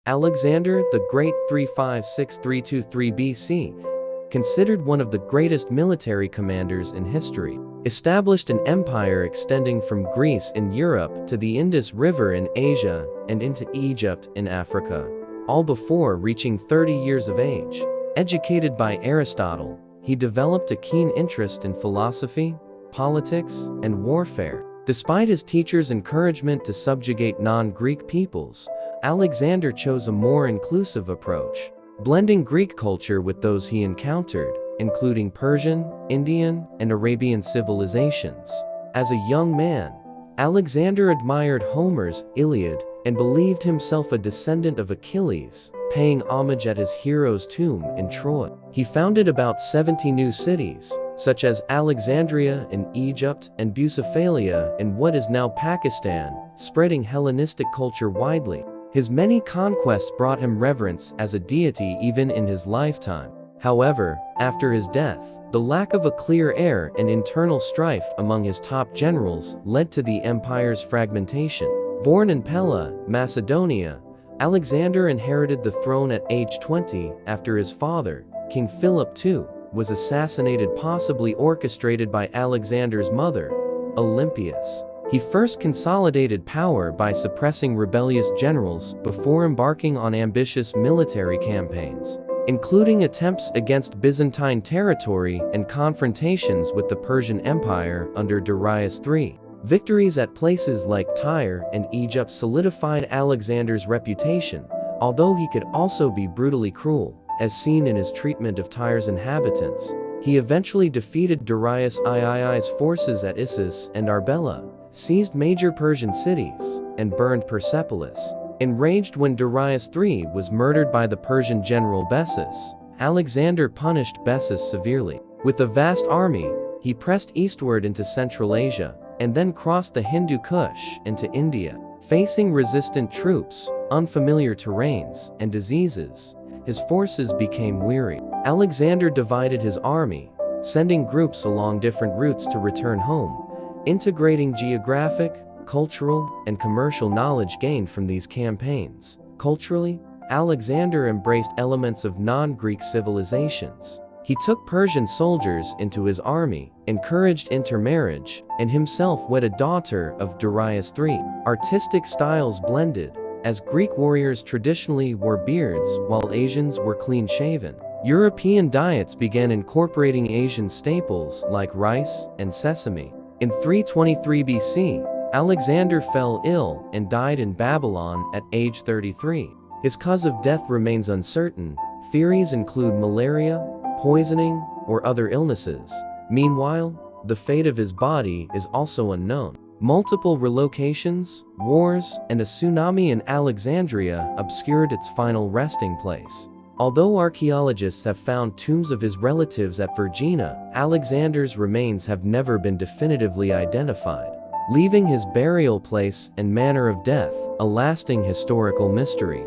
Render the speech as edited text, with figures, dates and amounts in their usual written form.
Alexander the Great 356-323 BC, considered one of the greatest military commanders in history, established an empire extending from Greece in Europe to the Indus River in Asia and into Egypt in Africa, all before reaching 30 years of age. Educated by Aristotle, he developed a keen interest in philosophy, politics, and warfare. Despite his teachers' encouragement to subjugate non-Greek peoples, Alexander chose a more inclusive approach, blending Greek culture with those he encountered, including Persian, Indian, and Arabian civilizations. As a young man, Alexander admired Homer's Iliad and believed himself a descendant of Achilles, paying homage at his hero's tomb in Troy. He founded about 70 new cities, such as Alexandria in Egypt and Bucephalia in what is now Pakistan, spreading Hellenistic culture widely. His many conquests brought him reverence as a deity even in his lifetime. However, after his death, the lack of a clear heir and internal strife among his top generals led to the empire's fragmentation. Born in Pella, Macedonia, Alexander inherited the throne at age 20 after his father, King Philip II, was assassinated, possibly orchestrated by Alexander's mother, Olympias. He first consolidated power by suppressing rebellious generals before embarking on ambitious military campaigns, including attempts against Byzantine territory and confrontations with the Persian Empire under Darius III. Victories at places like Tyre and Egypt solidified Alexander's reputation, although he could also be brutally cruel, as seen in his treatment of Tyre's inhabitants. He eventually defeated Darius III's forces at Issus and Arbela, seized major Persian cities, and burned Persepolis. Enraged when Darius III was murdered by the Persian general Bessus, Alexander punished Bessus severely. With a vast army, he pressed eastward into Central Asia, and then crossed the Hindu Kush into India. Facing resistant troops, unfamiliar terrains, and diseases, his forces became weary. Alexander divided his army, sending groups along different routes to return home, integrating geographic, cultural, and commercial knowledge gained from these campaigns. Culturally, Alexander embraced elements of non-Greek civilizations. He took Persian soldiers into his army, encouraged intermarriage, and himself wed a daughter of Darius III. Artistic styles blended, as Greek warriors traditionally wore beards while Asians were clean-shaven. European diets began incorporating Asian staples like rice and sesame. In 323 BC, Alexander fell ill and died in Babylon at age 33. His cause of death remains uncertain. Theories include malaria, poisoning, or other illnesses. Meanwhile, the fate of his body is also unknown. Multiple relocations, wars, and a tsunami in Alexandria obscured its final resting place. Although archaeologists have found tombs of his relatives at Vergina, Alexander's remains have never been definitively identified, leaving his burial place and manner of death a lasting historical mystery.